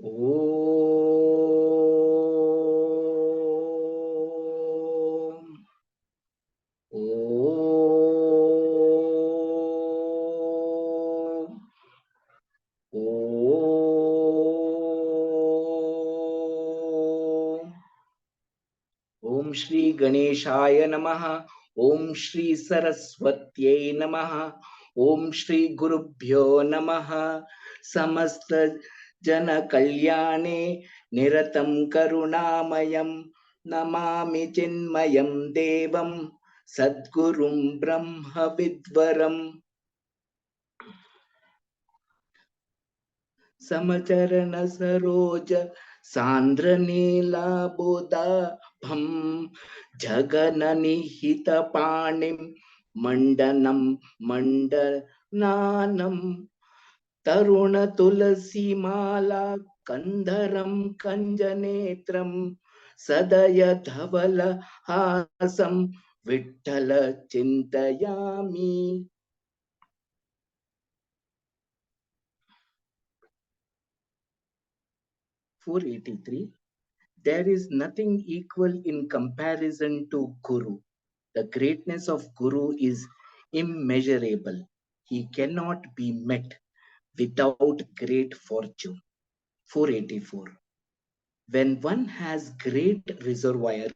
Om. Om. Om. Om Shri Ganeshaya Namaha. Om Shri Saraswatyai Namaha. Om Shri Gurubhyo Namaha. Samasta Jana Kalyane Niratam Karunamayam Namami Chinmayam Devam Sadgurum Brahma Vidvaram समचरण Saroj सांद्र नीलाबोधाभं जगननिहित पाणिं मंडनं मंडनानं Tarun Tulsi Mala कंधरं कंजनेत्रं सदय Dhawal हासं Vitthal चिंतयामि. 483. There is nothing equal in comparison to Guru. The greatness of Guru is immeasurable. He cannot be met without great fortune. 484. When one has great reservoir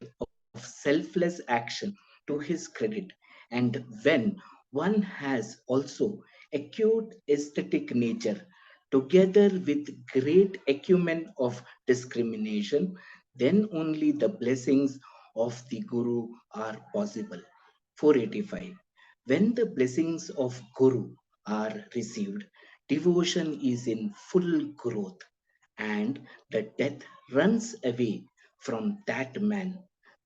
of selfless action to his credit, and when one has also acute aesthetic nature, together with great acumen of discrimination, then only the blessings of the Guru are possible. 485. When the blessings of Guru are received, devotion is in full growth, and the death runs away from that man.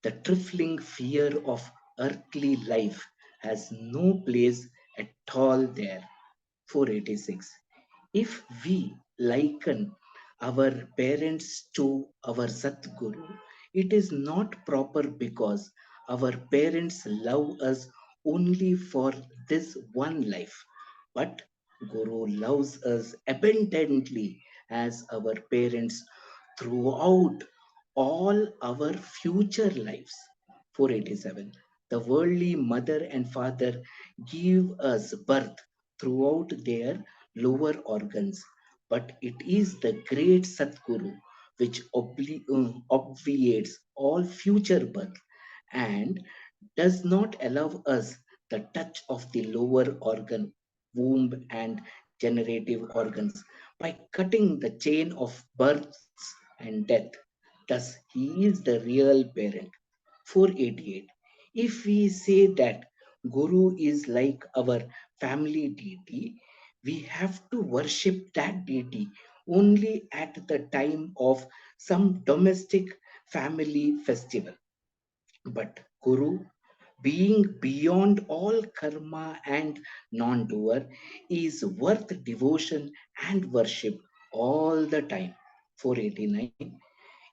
The trifling fear of earthly life has no place at all there. 486. If we liken our parents to our Satguru, it is not proper because our parents love us only for this one life, but Guru loves us abundantly as our parents throughout all our future lives. 487. The worldly mother and father give us birth throughout their lower organs, but it is the great Satguru which obviates all future birth and does not allow us the touch of the lower organ, womb, and generative organs by cutting the chain of births and death. Thus, he is the real parent. 488. If we say that Guru is like our family deity, we have to worship that deity only at the time of some domestic family festival. But Guru, being beyond all karma and non doer, is worth devotion and worship all the time. 489.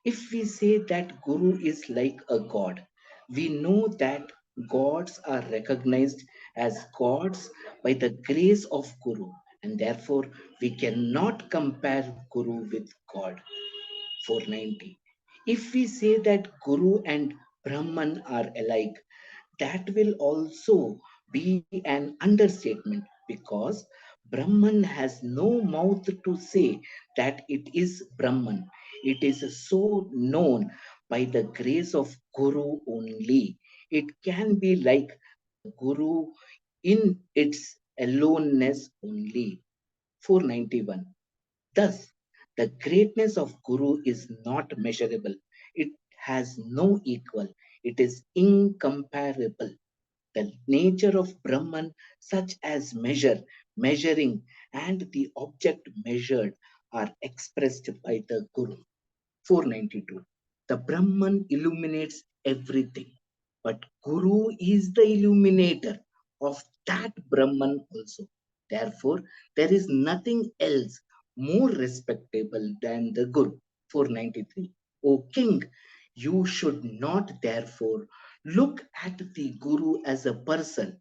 If we say that Guru is like a god, we know that gods are recognized as gods by the grace of Guru, and therefore we cannot compare Guru with God. 490. If we say that Guru and Brahman are alike, that will also be an understatement because Brahman has no mouth to say that it is Brahman. It is so known by the grace of Guru only. It can be like the Guru in its aloneness only. 491. Thus, the greatness of Guru is not measurable. It has no equal. It is incomparable. The nature of Brahman, such as measure, measuring, and the object measured, are expressed by the Guru. 492. The Brahman illuminates everything, but Guru is the illuminator of that Brahman also. Therefore, there is nothing else more respectable than the Guru. 493. O King, you should not therefore look at the Guru as a person.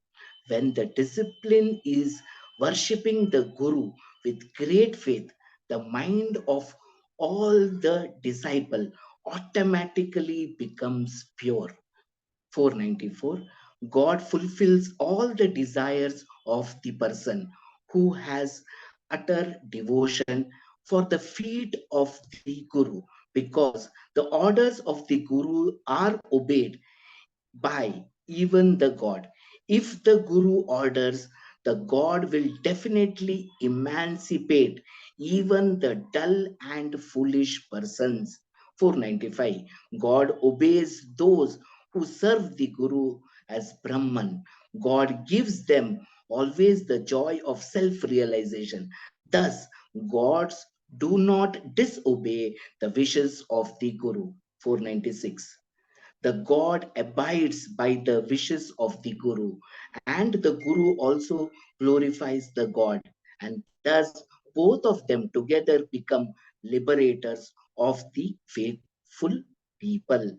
When the discipline is worshipping the Guru with great faith, the mind of all the disciple automatically becomes pure. 494. God fulfills all the desires of the person who has utter devotion for the feet of the Guru, because the orders of the Guru are obeyed by even the God. If the Guru orders, the God will definitely emancipate even the dull and foolish persons. 495. God obeys those who serve the Guru as Brahman. God gives them always the joy of self realization. Thus, gods do not disobey the wishes of the Guru. 496. The God abides by the wishes of the Guru, and the Guru also glorifies the God, and thus both of them together become liberators of the faithful people.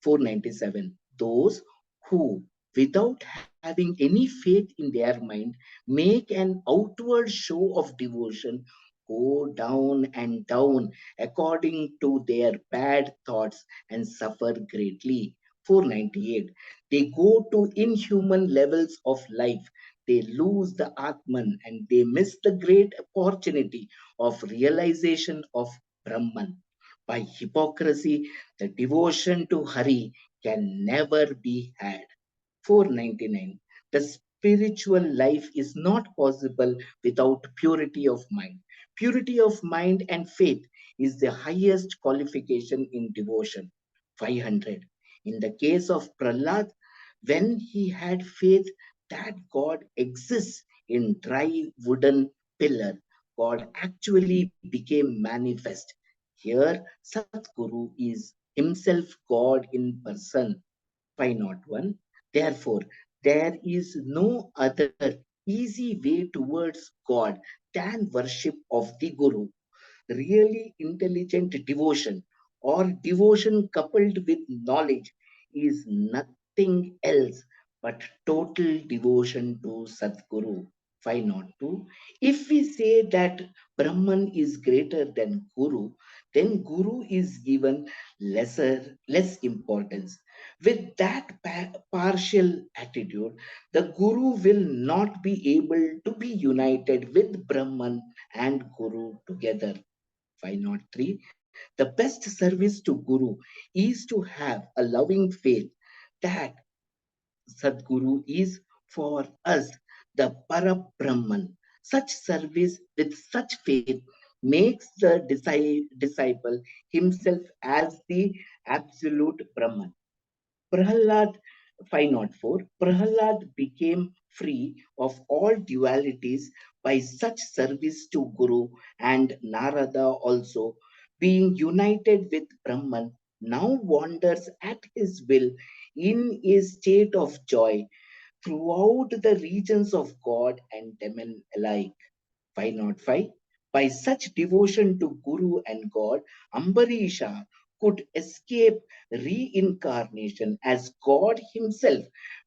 497. Those who, without having any faith in their mind, make an outward show of devotion, go down and down according to their bad thoughts and suffer greatly. 498. They go to inhuman levels of life. They lose the Atman and they miss the great opportunity of realization of Brahman. By hypocrisy, the devotion to Hari can never be had. 499. The spiritual life is not possible without purity of mind. Purity of mind and faith is the highest qualification in devotion. 500. In the case of Prahlad, when he had faith that God exists in dry wooden pillar, God actually became manifest. Here, Satguru is himself God in person. 501. Therefore, there is no other easy way towards God than worship of the Guru. Really intelligent devotion or devotion coupled with knowledge is nothing else but total devotion to Sadguru. 502. If we say that Brahman is greater than Guru, then Guru is given less importance. With that partial attitude, the Guru will not be able to be united with Brahman and Guru together. 503. The best service to Guru is to have a loving faith that Sadguru is for us the Para Brahman. Such service with such faith makes the disciple himself as the absolute Brahman. Prahlad 504. Prahlad became free of all dualities by such service to Guru, and Narada also, being united with Brahman, now wanders at his will in a state of joy throughout the regions of God and demon alike. 505. By such devotion to Guru and God, Ambarisha could escape reincarnation as God himself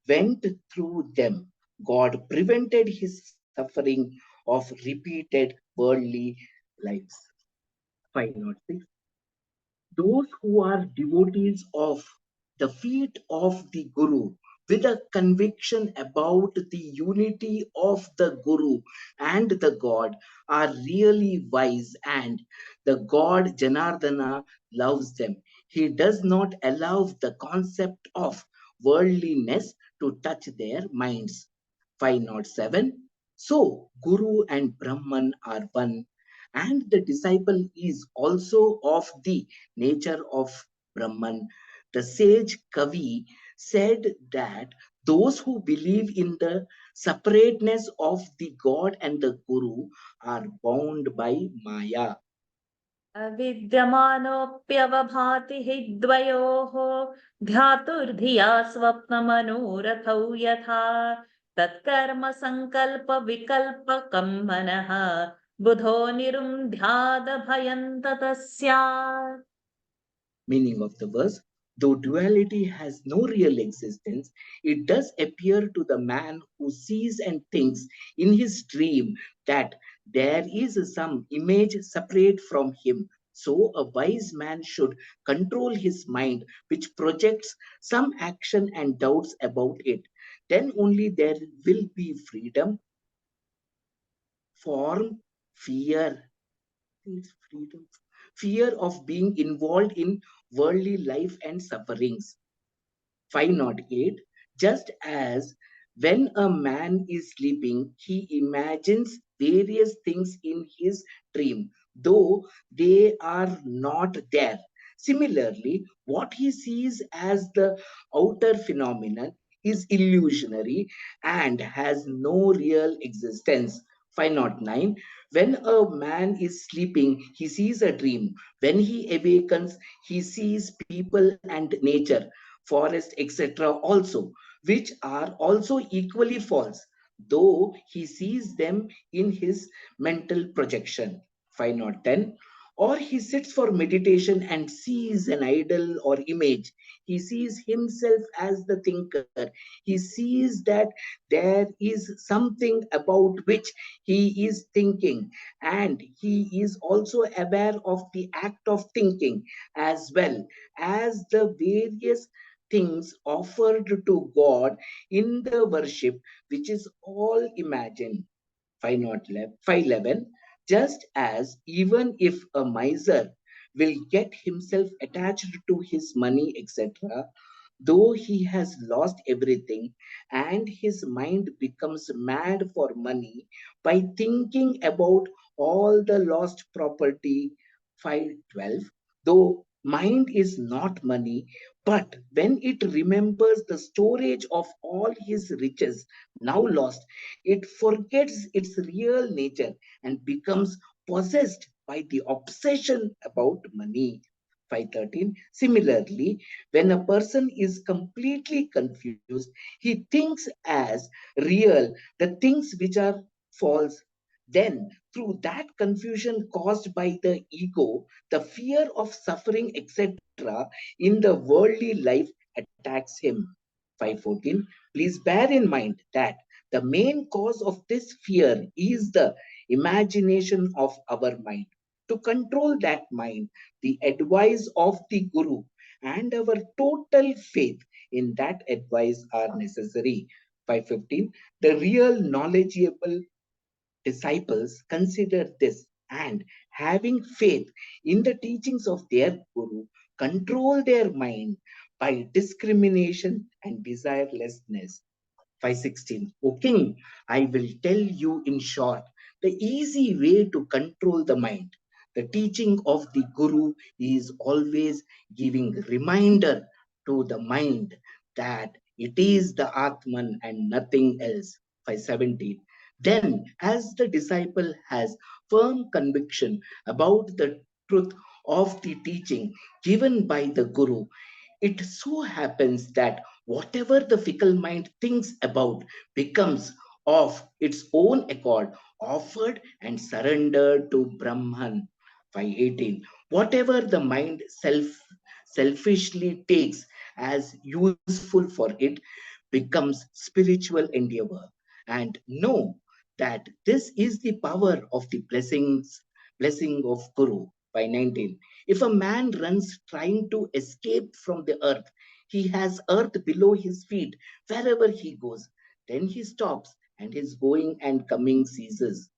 went through them. God prevented his suffering of repeated worldly lives. 506. Those who are devotees of the feet of the Guru with a conviction about the unity of the Guru and the God are really wise, and the God Janardana loves them. He does not allow the concept of worldliness to touch their minds. 507. So, Guru and Brahman are one, and the disciple is also of the nature of Brahman. The sage Kavi said that those who believe in the separateness of the God and the Guru are bound by Maya. विद्यमानोऽप्यवभाति हि द्वयोः ध्यातुर्धिया स्वप्नमनोरथौ यथा तत्कर्म सङ्कल्पविकल्पकं मनः बुधो निरुन्ध्याद भयं ततः स्यात्. Meaning of the verse: though duality has no real existence, it does appear to the man who sees and thinks in his dream that there is some image separate from him. So a wise man should control his mind, which projects some action and doubts about it. Then only there will be freedom, form, fear. It's freedom. Fear of being involved in worldly life and sufferings. 508. Just as when a man is sleeping, he imagines various things in his dream, though they are not there. Similarly, what he sees as the outer phenomenon is illusionary and has no real existence. 509. When a man is sleeping, he sees a dream. When he awakens, he sees people and nature, forest, etc., also, which are also equally false, though he sees them in his mental projection. 510. Or he sits for meditation and sees an idol or image. He sees himself as the thinker. He sees that there is something about which he is thinking, and he is also aware of the act of thinking as well as the various things offered to God in the worship, which is all imagined. 511. Just as even if a miser will get himself attached to his money, etc., though he has lost everything, and his mind becomes mad for money by thinking about all the lost property. 512. Though mind is not money, but when it remembers the storage of all his riches now lost, it forgets its real nature and becomes possessed by the obsession about money. 513. Similarly, when a person is completely confused, he thinks as real the things which are false. Then, through that confusion caused by the ego, the fear of suffering, etc., in the worldly life attacks him. 514. Please bear in mind that the main cause of this fear is the imagination of our mind. To control that mind, the advice of the Guru and our total faith in that advice are necessary. 515. The real knowledgeable disciples consider this, and having faith in the teachings of their Guru, control their mind by discrimination and desirelessness. 516. O king, I will tell you in short the easy way to control the mind. The teaching of the Guru is always giving reminder to the mind that it is the Atman and nothing else. 517. Then, as the disciple has firm conviction about the truth of the teaching given by the Guru, it so happens that whatever the fickle mind thinks about becomes of its own accord offered and surrendered to Brahman. 518. Whatever the mind selfishly takes as useful for it becomes spiritual endeavor. And know that this is the power of the blessing of Guru. By 19. If a man runs trying to escape from the earth, he has earth below his feet wherever he goes. Then he stops and his going and coming ceases.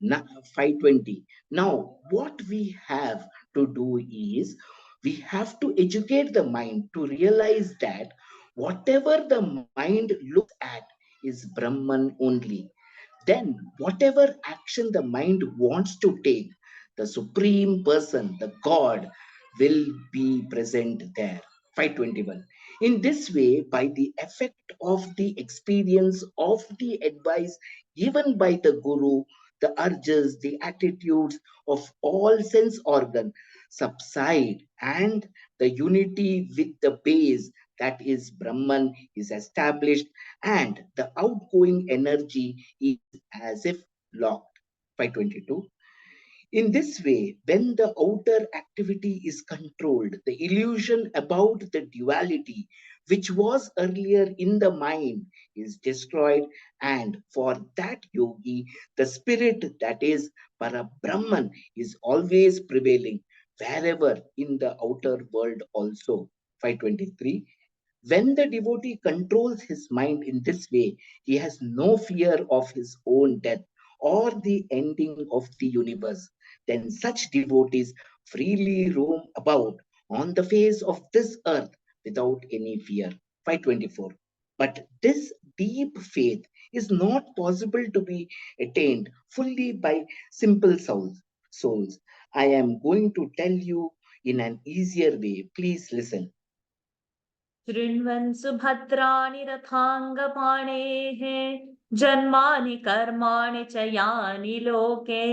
520. Now, what we have to do is we have to educate the mind to realize that whatever the mind looks at is Brahman only. Then, whatever action the mind wants to take, the Supreme Person, the God, will be present there. 521. In this way, by the effect of the experience of the advice given by the Guru, the urges, the attitudes of all sense organ subside, and the unity with the base, that is Brahman, is established, and the outgoing energy is as if locked. 522. In this way, when the outer activity is controlled, the illusion about the duality, which was earlier in the mind, is destroyed. And for that yogi, the spirit, that is Para Brahman, is always prevailing. wherever in the outer world also. 523. When the devotee controls his mind in this way, he has no fear of his own death or the ending of the universe. Then such devotees freely roam about on the face of this earth without any fear. 524. But this deep faith is not possible to be attained fully by simple souls. I am going to tell you in an easier way. Please listen. शृण्वन् सुभद्राणि रथाङ्गपाणेः जन्मानि कर्माणि च यानि लोके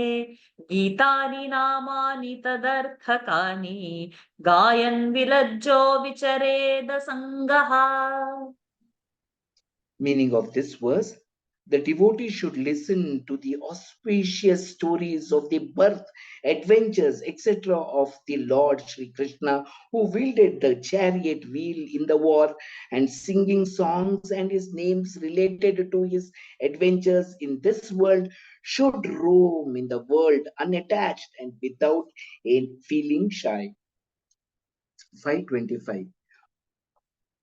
गीतानि नामानि तदर्थकानि गायन् विलज्जो विचरेद सङ्गः. Meaning of this verse: the devotee should listen to the auspicious stories of the birth, adventures, etc. of the Lord Sri Krishna, who wielded the chariot wheel in the war, and singing songs and his names related to his adventures in this world, should roam in the world unattached and without a feeling shy. 525.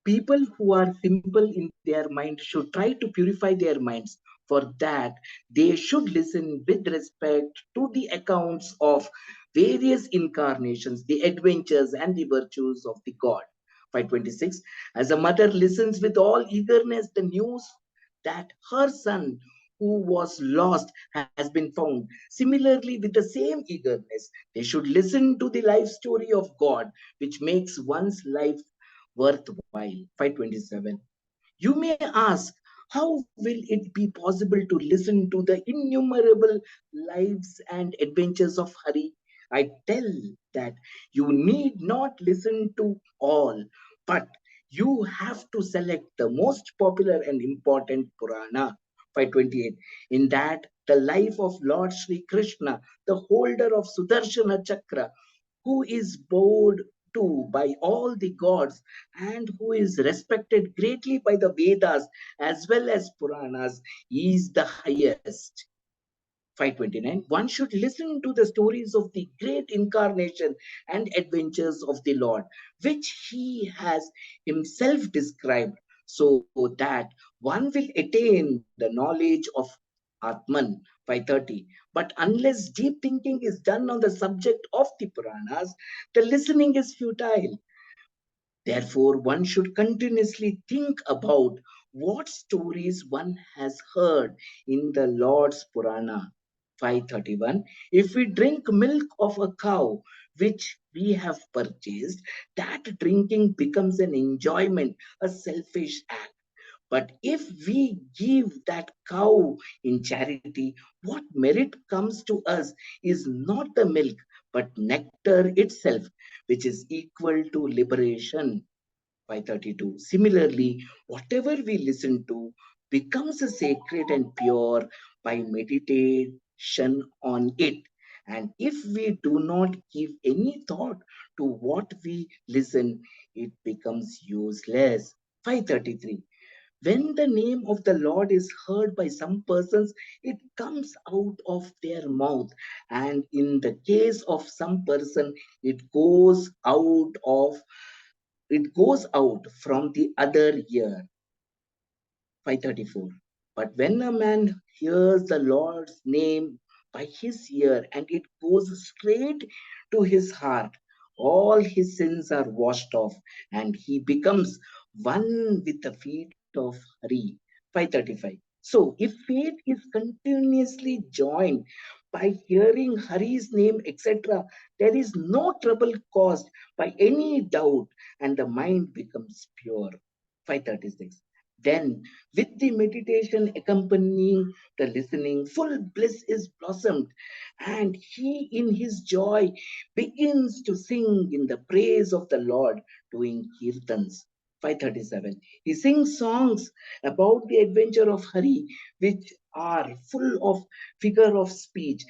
People who are simple in their mind should try to purify their minds. For that, they should listen with respect to the accounts of various incarnations, the adventures, and the virtues of the God. 526. As a mother listens with all eagerness the news that her son who was lost has been found. Similarly, with the same eagerness, they should listen to the life story of God, which makes one's life worthwhile. 527. You may ask, how will it be possible to listen to the innumerable lives and adventures of Hari? I tell that you need not listen to all, but you have to select the most popular and important Purana. 528. In that, the life of Lord Sri Krishna, the holder of Sudarshana Chakra, who is bowed to by all the gods and who is respected greatly by the Vedas as well as Puranas, is the highest. 529. One should listen to the stories of the great incarnation and adventures of the Lord, which he has himself described, so that one will attain the knowledge of Atman. 530. But unless deep thinking is done on the subject of the Puranas, the listening is futile. Therefore, one should continuously think about what stories one has heard in the Lord's Purana. 531. If we drink milk of a cow which we have purchased, that drinking becomes an enjoyment, a selfish act. But if we give that cow in charity, what merit comes to us is not the milk, but nectar itself, which is equal to liberation. 532. Similarly, whatever we listen to becomes a sacred and pure by meditation on it. And if we do not give any thought to what we listen, it becomes useless. 533. When the name of the Lord is heard by some persons, it comes out of their mouth. And in the case of some person, it goes out from the other ear. 534. But when a man hears the Lord's name by his ear and it goes straight to his heart, all his sins are washed off and he becomes one with the feet of Hari. 535. So, if faith is continuously joined by hearing Hari's name, etc., there is no trouble caused by any doubt and the mind becomes pure. 536. Then, with the meditation accompanying the listening, full bliss is blossomed, and he in his joy begins to sing in the praise of the Lord, doing kirtans. 537. He sings songs about the adventure of Hari, which are full of figure of speech,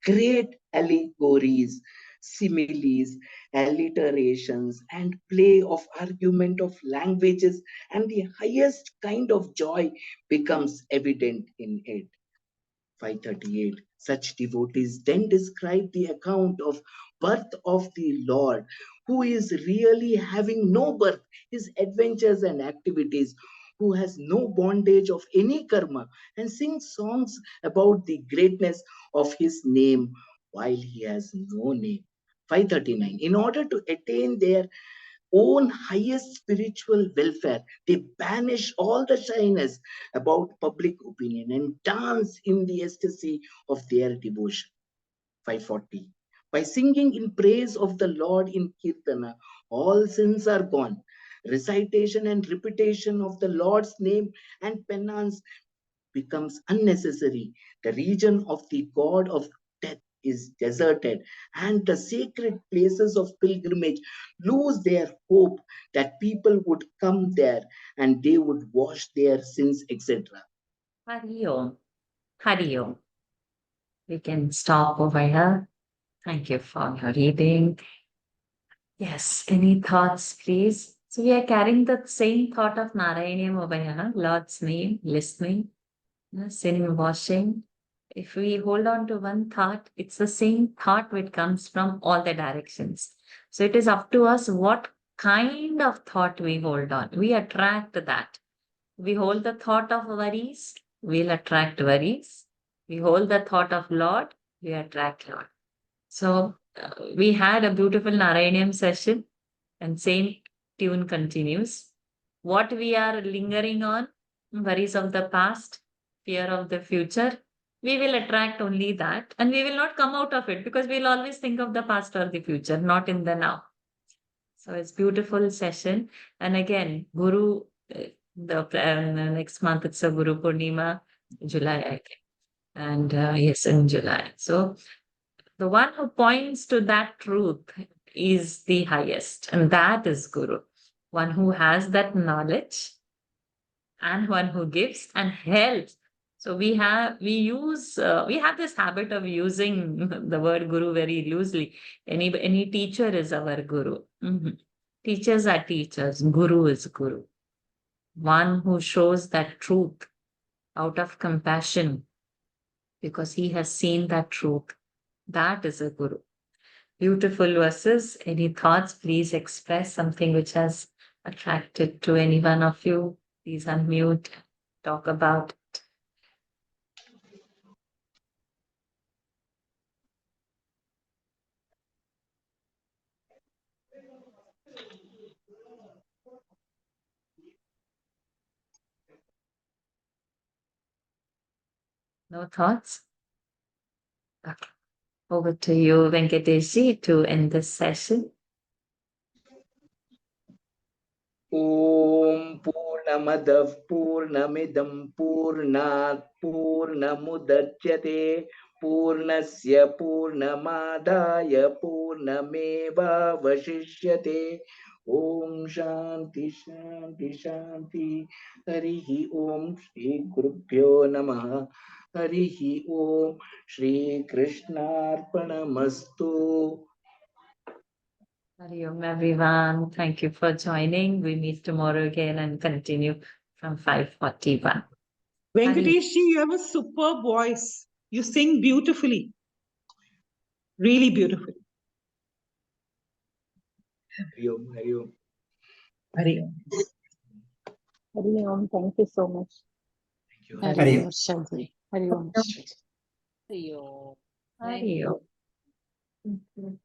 great allegories, similes, alliterations, and play of argument of languages, and the highest kind of joy becomes evident in it. 538. Such devotees then describe the account of birth of the Lord, who is really having no birth, his adventures and activities, who has no bondage of any karma, and sing songs about the greatness of his name while he has no name. 539. In order to attain their own highest spiritual welfare, they banish all the shyness about public opinion and dance in the ecstasy of their devotion. 540. By singing in praise of the Lord in Kirtana, all sins are gone. Recitation and repetition of the Lord's name and penance becomes unnecessary. The region of the god of death is deserted, and the sacred places of pilgrimage lose their hope that people would come there and they would wash their sins, etc. Hari Om. Hari Om. We can stop over here. Thank you for your reading. Yes, any thoughts, please? So we are carrying the same thought of Narayana over here, Lord's name, listening, sin washing. If we hold on to one thought, it's the same thought which comes from all the directions. So it is up to us what kind of thought we hold on. We attract that. We hold the thought of worries, we'll attract worries. We hold the thought of Lord, we attract Lord. So we had a beautiful Narayanam session and same tune continues. What we are lingering on, worries of the past, fear of the future, we will attract only that and we will not come out of it because we'll always think of the past or the future, not in the now. So it's beautiful session. And again, Guru, next month it's a Guru Purnima, July, I think. And yes, in July. So the one who points to that truth is the highest, and that is Guru. One who has that knowledge and one who gives and helps. So we have this habit of using the word Guru very loosely. Any teacher is our Guru. Mhm. Teachers are teachers. Guru is Guru. One who shows that truth out of compassion because he has seen that truth. That is a Guru. Beautiful verses. Any thoughts? Please express something which has attracted to any one of you. Please unmute, talk about it. No thoughts? Okay. Over to you, Venkateshi, to end this session. ॐ पूर्णमदः पूर्णमिदं पूर्णात् पूर्णमुदच्यते पूर्णस्य पूर्णमादाय पूर्णमेवावशिष्यते ॐ शान्ति शान्ति शान्ति हरिः ॐ श्रीगुरुभ्यो नमः हरिः ॐ श्रीकृष्णार्पणमस्तु. Hari Om, everyone. Thank you for joining. We meet tomorrow again and continue from 5:41. Venkatesh ji, you have a superb voice. You sing beautifully. Really beautifully. Hari Om, Hari Om. Hari Om. Hari Om, thank you so much. Thank you. Hari Om, Shanti. Hari Om. Hari Om. Thank you.